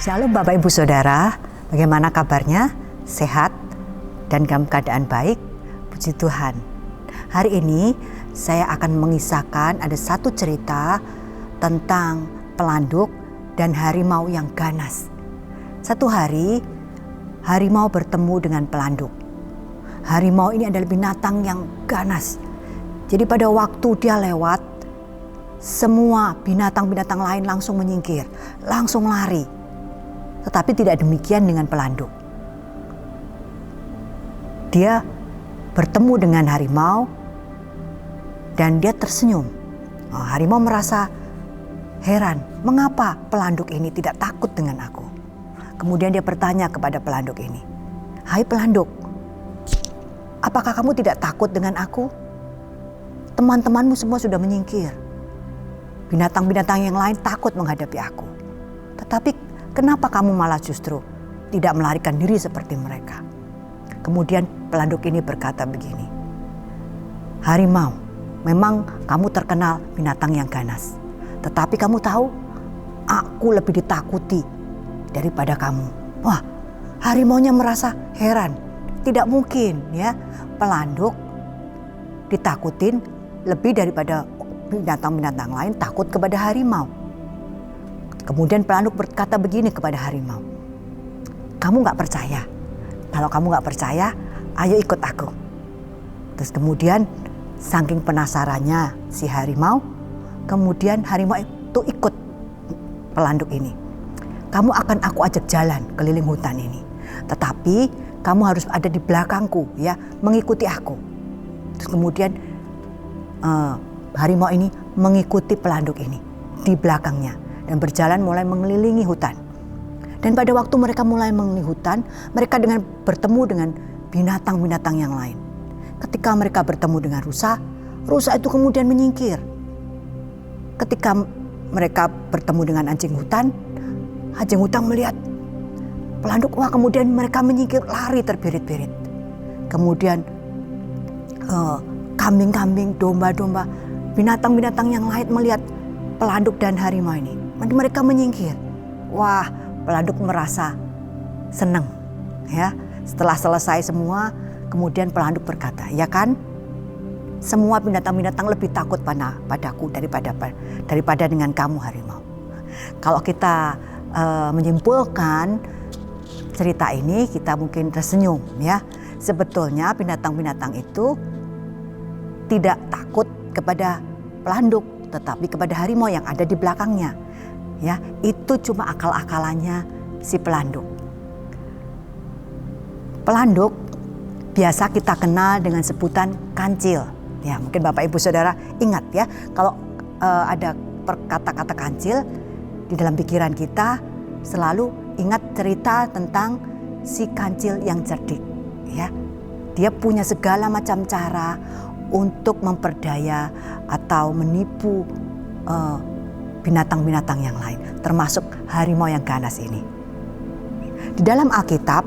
Shalom Bapak Ibu Saudara, bagaimana kabarnya? Sehat dan dalam keadaan baik? Puji Tuhan. Hari ini saya akan mengisahkan ada satu cerita tentang pelanduk dan harimau yang ganas. Satu hari, harimau bertemu dengan pelanduk. Harimau ini adalah binatang yang ganas. Jadi pada waktu dia lewat, semua binatang-binatang lain langsung menyingkir, langsung lari. Tetapi tidak demikian dengan pelanduk. Dia bertemu dengan harimau dan dia tersenyum. Harimau merasa heran, mengapa pelanduk ini tidak takut dengan aku? Kemudian dia bertanya kepada pelanduk ini, "Hai pelanduk, apakah kamu tidak takut dengan aku? Teman-temanmu semua sudah menyingkir. Binatang-binatang yang lain takut menghadapi aku. Tetapi kenapa kamu malah justru tidak melarikan diri seperti mereka?" Kemudian pelanduk ini berkata begini, "Harimau, memang kamu terkenal binatang yang ganas. Tetapi kamu tahu, aku lebih ditakuti daripada kamu." Wah, harimaunya merasa heran. Tidak mungkin ya pelanduk ditakutin lebih daripada binatang-binatang lain takut kepada harimau. Kemudian pelanduk berkata begini kepada harimau, "Kamu gak percaya? Kalau kamu gak percaya, ayo ikut aku." Terus kemudian saking penasarannya si harimau, kemudian harimau itu ikut pelanduk ini. "Kamu akan aku ajak jalan keliling hutan ini. Tetapi kamu harus ada di belakangku ya, mengikuti aku." Terus kemudian harimau ini mengikuti pelanduk ini di belakangnya dan berjalan mulai mengelilingi hutan. Dan pada waktu mereka mulai mengelilingi hutan, mereka bertemu dengan binatang-binatang yang lain. Ketika mereka bertemu dengan rusa, rusa itu kemudian menyingkir. Ketika mereka bertemu dengan anjing hutan melihat pelanduk, wah kemudian mereka menyingkir, lari terbirit-birit. Kemudian kambing-kambing, domba-domba, binatang-binatang yang lain melihat pelanduk dan harimau ini, mereka menyingkir. Wah, pelanduk merasa senang ya. Setelah selesai semua, kemudian pelanduk berkata, "Ya kan, semua binatang-binatang lebih takut padaku daripada dengan kamu harimau." Kalau kita menyimpulkan cerita ini, kita mungkin tersenyum ya. Sebetulnya binatang-binatang itu tidak takut kepada pelanduk, tetapi kepada harimau yang ada di belakangnya. Ya, itu cuma akal-akalannya si pelanduk. Pelanduk biasa kita kenal dengan sebutan kancil. Ya, mungkin Bapak Ibu Saudara ingat ya, kalau ada kata-kata kancil di dalam pikiran kita selalu ingat cerita tentang si kancil yang cerdik. Ya, dia punya segala macam cara untuk memperdaya atau menipu binatang-binatang yang lain, termasuk harimau yang ganas ini. Di dalam Alkitab,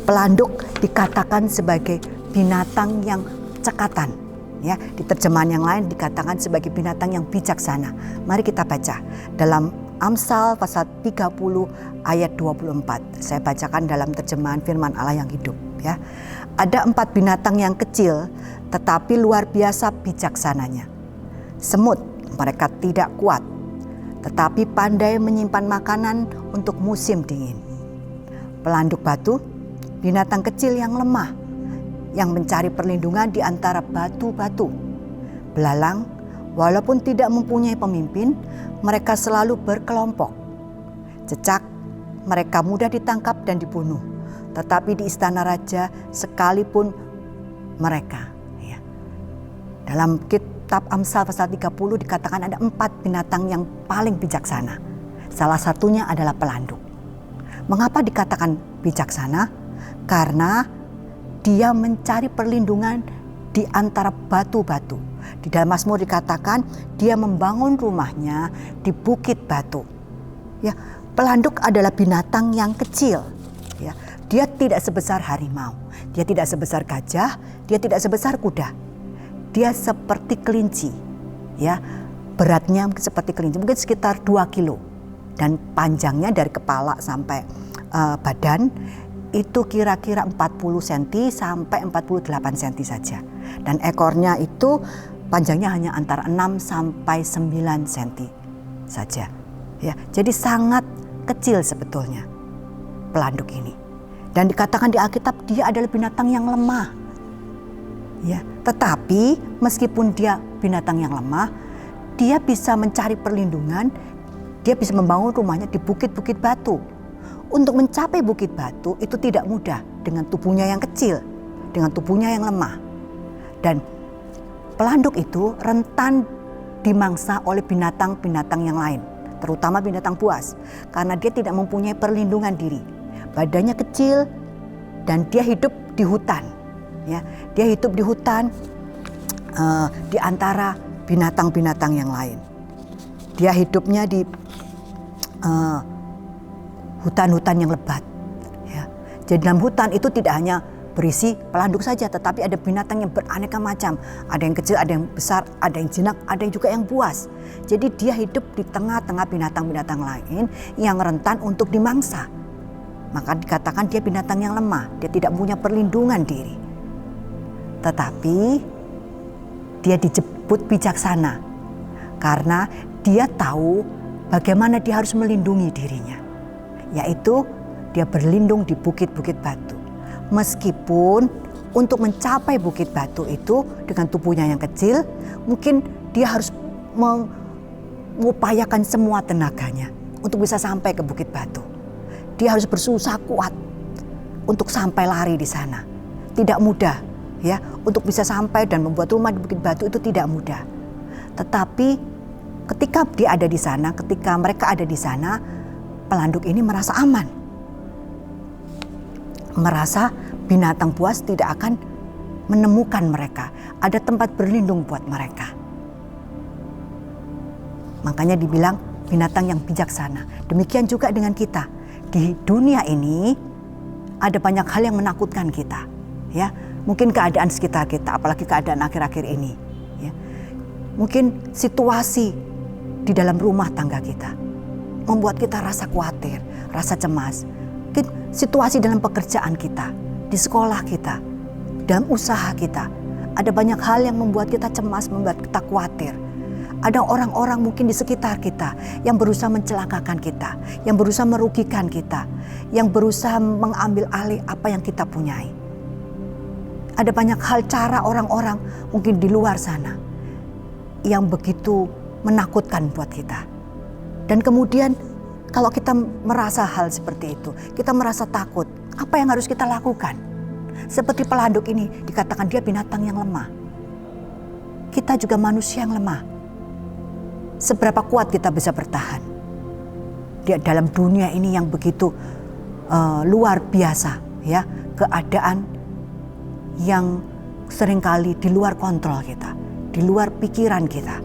pelanduk dikatakan sebagai binatang yang cekatan. Ya, di terjemahan yang lain dikatakan sebagai binatang yang bijaksana. Mari kita baca dalam Amsal pasal 30 ayat 24. Saya bacakan dalam terjemahan firman Allah yang hidup ya. Ada 4 binatang yang kecil tetapi luar biasa bijaksananya. Semut, mereka tidak kuat, tetapi pandai menyimpan makanan untuk musim dingin. Pelanduk batu, binatang kecil yang lemah, yang mencari perlindungan di antara batu-batu. Belalang, walaupun tidak mempunyai pemimpin, mereka selalu berkelompok. Cecak, mereka mudah ditangkap dan dibunuh, tetapi di istana raja sekalipun mereka. Ya. Dalam kitab Amsal pasal 30 dikatakan ada 4 binatang yang paling bijaksana. Salah satunya adalah pelanduk. Mengapa dikatakan bijaksana? Karena dia mencari perlindungan di antara batu-batu. Di dalam Mazmur dikatakan dia membangun rumahnya di bukit batu. Ya, pelanduk adalah binatang yang kecil. Ya, dia tidak sebesar harimau, dia tidak sebesar gajah, dia tidak sebesar kuda. Dia seperti kelinci, ya, beratnya seperti kelinci, mungkin sekitar 2 kilo. dan panjangnya dari kepala sampai badan itu kira-kira 40 cm sampai 48 cm saja. Dan ekornya itu panjangnya hanya antara 6 sampai 9 cm saja. Ya, jadi sangat kecil sebetulnya pelanduk ini. Dan dikatakan di Alkitab dia adalah binatang yang lemah. Ya, tetapi meskipun dia binatang yang lemah, dia bisa mencari perlindungan, dia bisa membangun rumahnya di bukit-bukit batu. Untuk mencapai bukit batu itu tidak mudah dengan tubuhnya yang kecil, dengan tubuhnya yang lemah. Dan pelanduk itu rentan dimangsa oleh binatang-binatang yang lain, terutama binatang buas, karena dia tidak mempunyai perlindungan diri. Badannya kecil dan dia hidup di hutan. Ya, dia hidup di hutan di antara binatang-binatang yang lain. Dia hidupnya di hutan-hutan yang lebat. Ya. Jadi dalam hutan itu tidak hanya berisi pelanduk saja, tetapi ada binatang yang beraneka macam. Ada yang kecil, ada yang besar, ada yang jinak, ada yang juga yang buas. Jadi dia hidup di tengah-tengah binatang-binatang lain yang rentan untuk dimangsa. Maka dikatakan dia binatang yang lemah, dia tidak punya perlindungan diri. Tetapi dia disebut bijaksana karena dia tahu bagaimana dia harus melindungi dirinya. Yaitu dia berlindung di bukit-bukit batu. Meskipun untuk mencapai bukit batu itu dengan tubuhnya yang kecil, mungkin dia harus mengupayakan semua tenaganya untuk bisa sampai ke bukit batu. Dia harus berusaha kuat untuk sampai lari di sana. Tidak mudah, ya, untuk bisa sampai dan membuat rumah di bukit batu itu tidak mudah. Tetapi ketika dia ada di sana, ketika mereka ada di sana, pelanduk ini merasa aman. Merasa binatang buas tidak akan menemukan mereka. Ada tempat berlindung buat mereka. Makanya dibilang binatang yang bijaksana. Demikian juga dengan kita. Di dunia ini ada banyak hal yang menakutkan kita. Ya, mungkin keadaan sekitar kita, apalagi keadaan akhir-akhir ini. Ya. Mungkin situasi di dalam rumah tangga kita membuat kita rasa khawatir, rasa cemas. Mungkin situasi dalam pekerjaan kita, di sekolah kita, dalam usaha kita. Ada banyak hal yang membuat kita cemas, membuat kita khawatir. Ada orang-orang mungkin di sekitar kita yang berusaha mencelakakan kita, yang berusaha merugikan kita, yang berusaha mengambil alih apa yang kita punyai. Ada banyak hal cara orang-orang mungkin di luar sana yang begitu menakutkan buat kita. Dan kemudian kalau kita merasa hal seperti itu, kita merasa takut, apa yang harus kita lakukan? Seperti pelanduk ini dikatakan dia binatang yang lemah. Kita juga manusia yang lemah. Seberapa kuat kita bisa bertahan di dalam dunia ini yang begitu luar biasa, ya, keadaan yang seringkali di luar kontrol kita, di luar pikiran kita.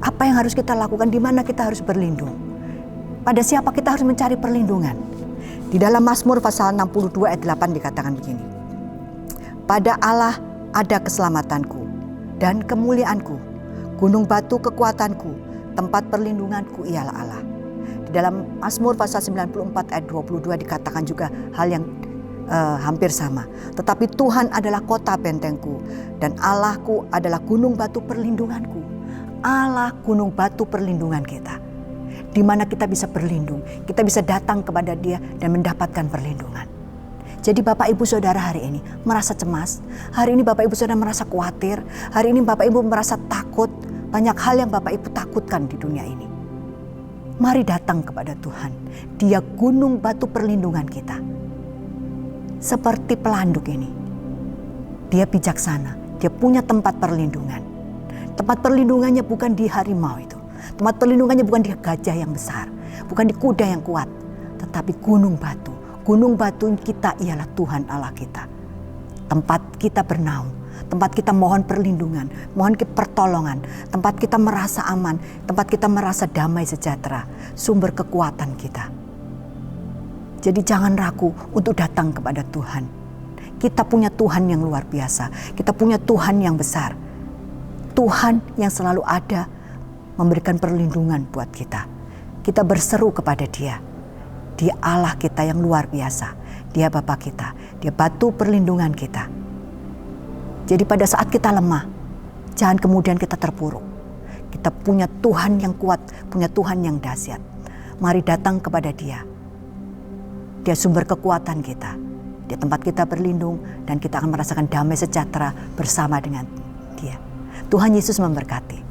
Apa yang harus kita lakukan? Di mana kita harus berlindung? Pada siapa kita harus mencari perlindungan? Di dalam Mazmur pasal 62 ayat 8 dikatakan begini. Pada Allah ada keselamatanku dan kemuliaanku. Gunung batu kekuatanku, tempat perlindunganku ialah Allah. Di dalam Mazmur pasal 94 ayat 22 dikatakan juga hal yang hampir sama. Tetapi Tuhan adalah kota bentengku dan Allahku adalah gunung batu perlindunganku. Allah gunung batu perlindungan kita. Di mana kita bisa berlindung, kita bisa datang kepada Dia dan mendapatkan perlindungan. Jadi Bapak Ibu Saudara hari ini merasa cemas, hari ini Bapak Ibu Saudara merasa khawatir, hari ini Bapak Ibu merasa takut, banyak hal yang Bapak Ibu takutkan di dunia ini. Mari datang kepada Tuhan, Dia gunung batu perlindungan kita. Seperti pelanduk ini, Dia bijaksana, Dia punya tempat perlindungan. Tempat perlindungannya bukan di harimau itu, tempat perlindungannya bukan di gajah yang besar, bukan di kuda yang kuat, tetapi gunung batu. Gunung batu kita ialah Tuhan Allah kita. Tempat kita bernaung, tempat kita mohon perlindungan, mohon pertolongan, tempat kita merasa aman, tempat kita merasa damai sejahtera, sumber kekuatan kita. Jadi jangan ragu untuk datang kepada Tuhan. Kita punya Tuhan yang luar biasa, kita punya Tuhan yang besar. Tuhan yang selalu ada memberikan perlindungan buat kita. kita berseru kepada Dia. Dia Allah kita yang luar biasa. Dia Bapa kita, Dia batu perlindungan kita. Jadi pada saat kita lemah, jangan kemudian kita terpuruk. Kita punya Tuhan yang kuat, punya Tuhan yang dahsyat. Mari datang kepada Dia. Dia sumber kekuatan kita. Dia tempat kita berlindung dan kita akan merasakan damai sejahtera bersama dengan Dia. Tuhan Yesus memberkati.